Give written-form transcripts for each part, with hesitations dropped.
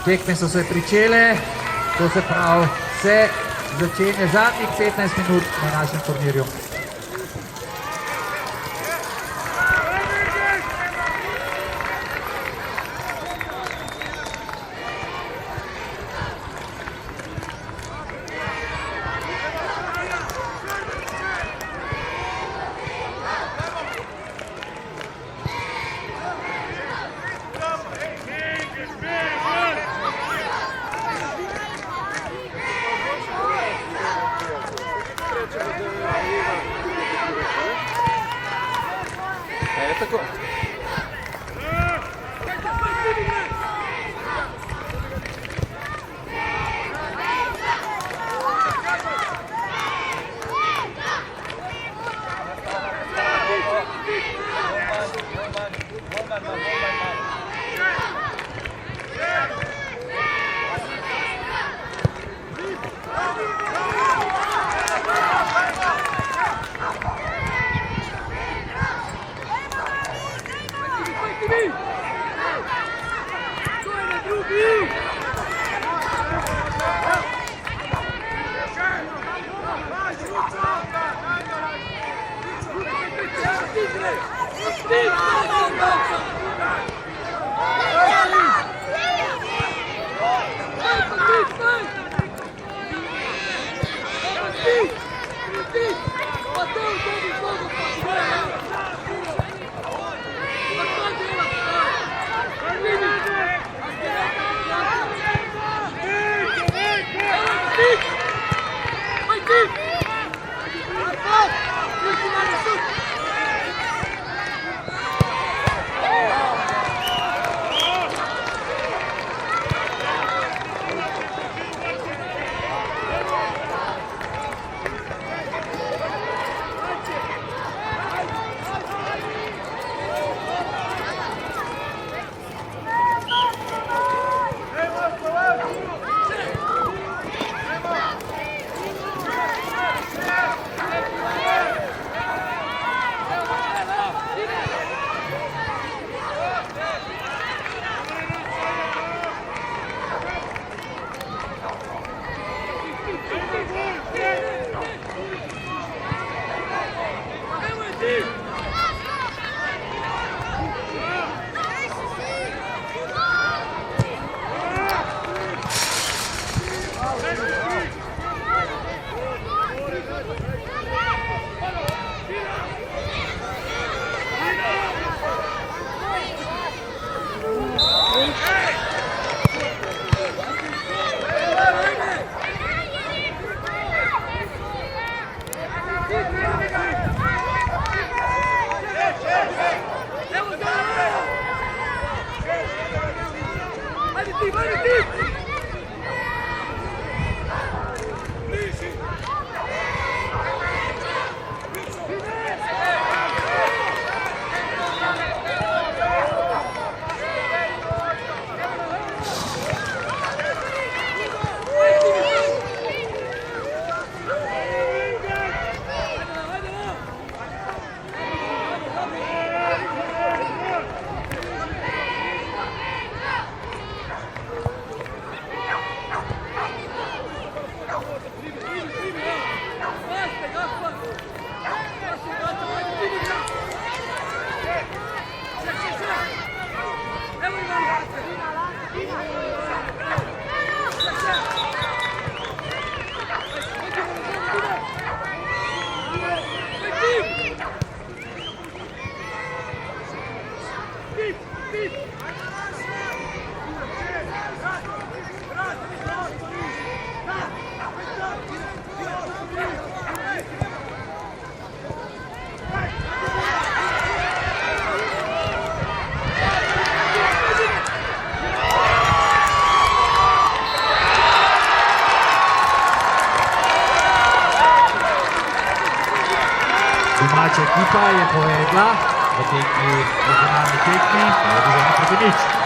Tekme so se pričele, to se pravi, se začenja zadnjih 15 minut na našem turnirju. Domača ekipa je povedla v tekmi, v finalni tekmi, da je bilo proti nič.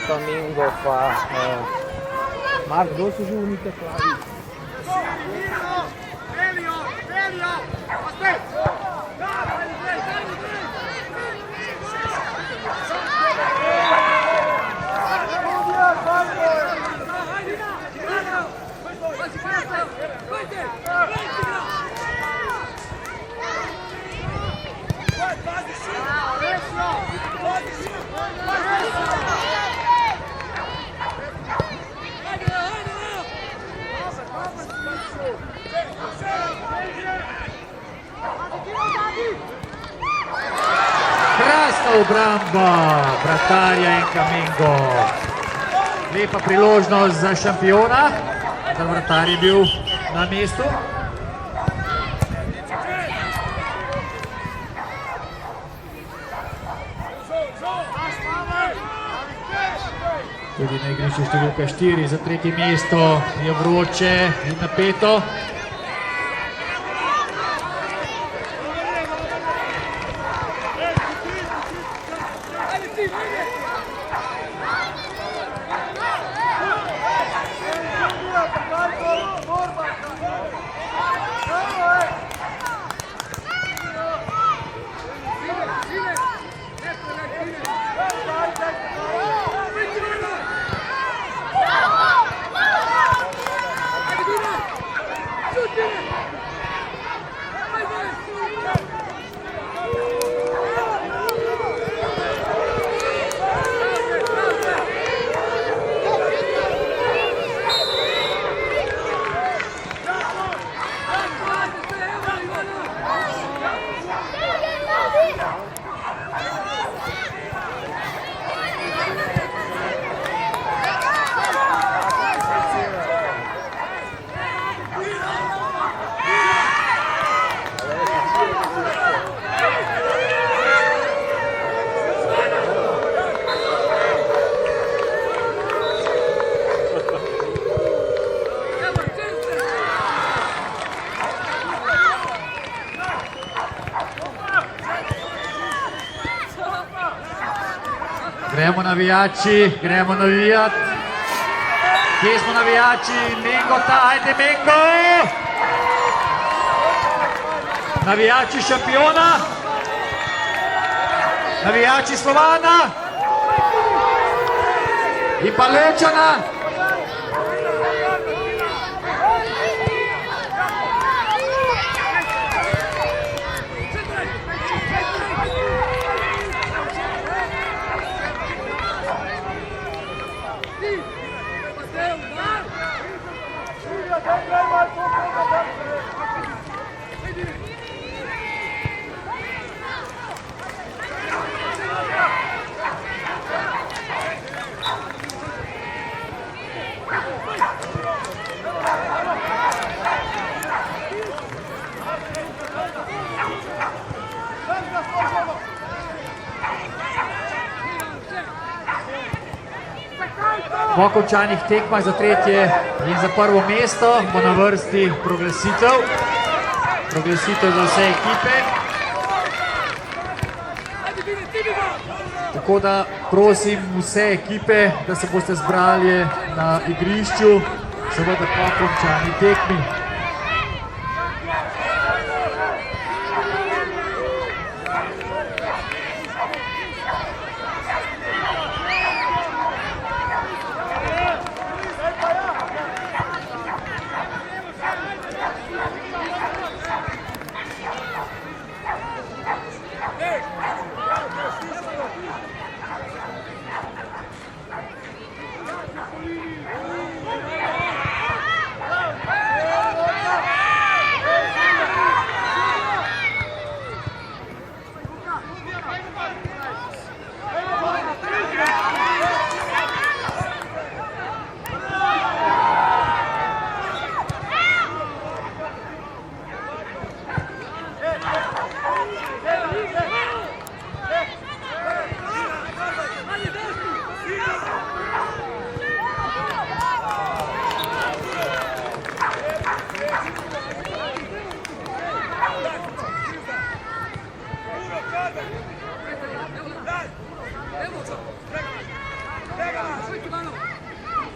Kamingo pa Mark, kdo so že unite plavi? Krasna obramba vratarja in Kamingo. Lepa priložnost za šampiona, da vratar je bil na mestu. Tudi na igrišču številka 4 za tretje mesto je vroče in napeto. Gremo navijači, gremo navijat. Kje smo navijači? Mengota, ajde Mengo! Navijači šampiona. Navijači Slovana. In pa Lečana. Po končanih tekmah za tretje in za prvo mesto bo na vrsti proglasitev. Proglasitev za vse ekipe. Tako da prosim vse ekipe, da se boste zbrali na igrišču, seveda po končani tekmi.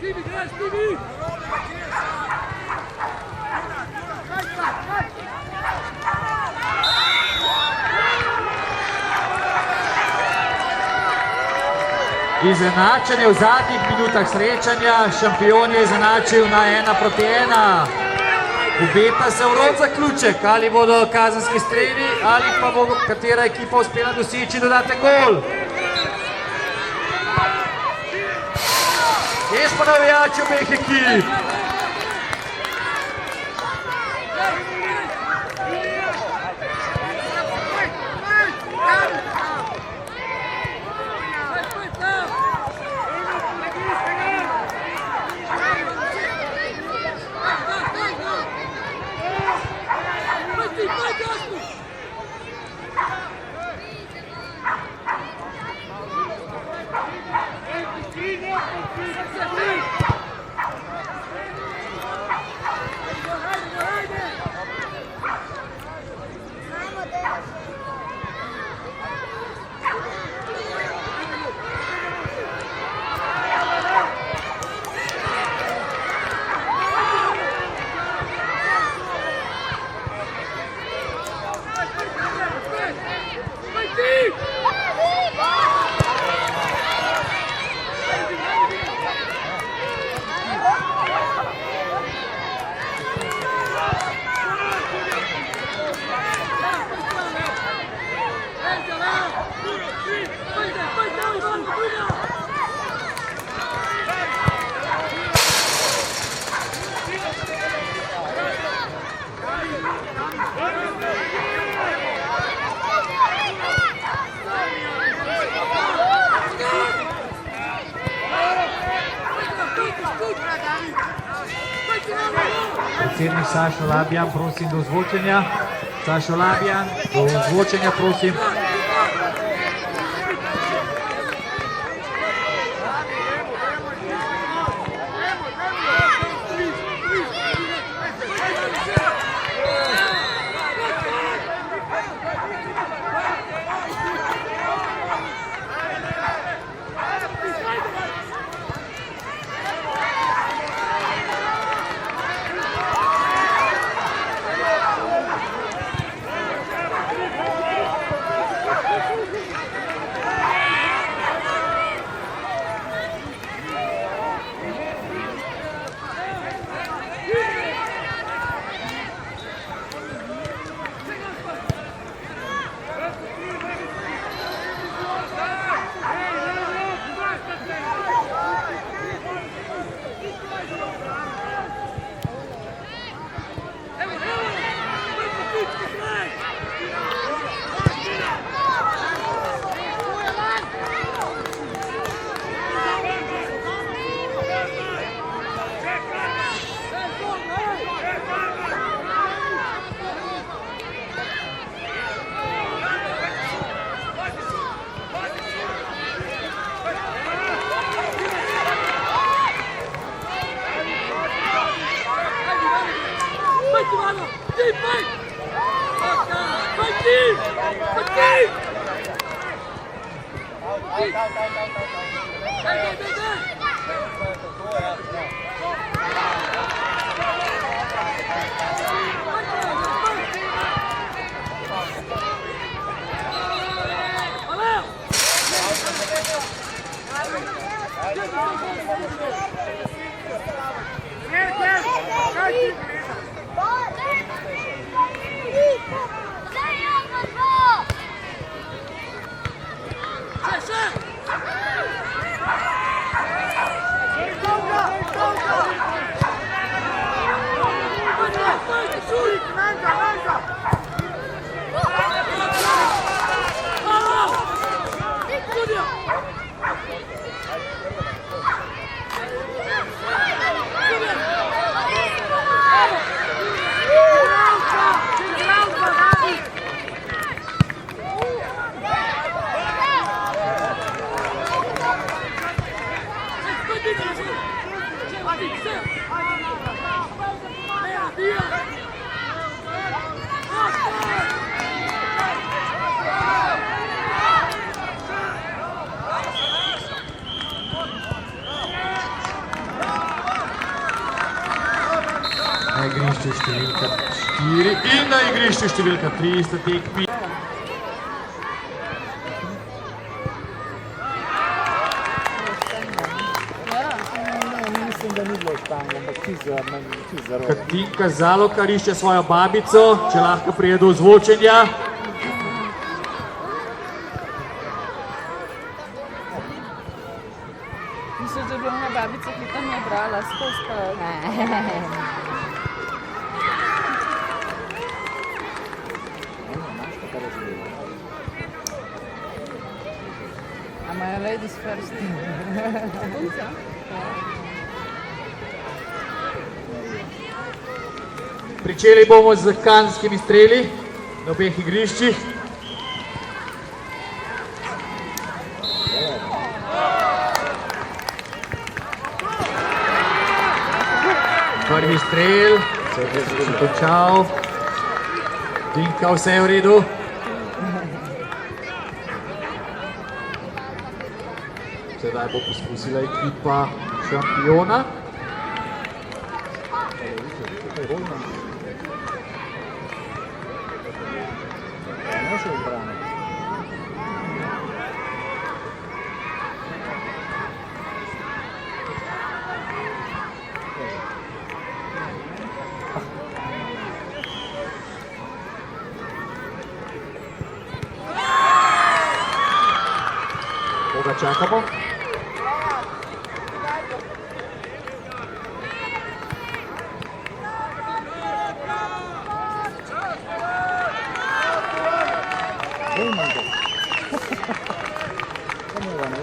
Izenačenje v zadnjih minutah srečanja, šampion je izenačil na 1-1. Obeta se urod zaključek, ali bodo kazenski streli, ali pa bo katera ekipa uspela doseči dodatek gol. Kje smo navijači obeh ekip? Predsednik Sašo Labjan, prosim do zvočenja. Sašo Labjan, do zvočenja, prosim. Na igrišču številka 4 in na igrišču številka 3 sta tekmi. Mislim, da ni bilo štanga, ampak čisto za roke. Katinka Zalokar išče svojo babico, če lahko prije do ozvočenja. Mislim, da je bila moja babica, ki tam je brala skozi pa... A imajo ladies first? Punca? Pričeli bomo z kazenskimi streli na obeh igriščih. Prvi strel, se je končal. Dinka, vse je v redu. Sedaj bo poskusila ekipa šampiona. Koga čakamo? Raymond. Come on,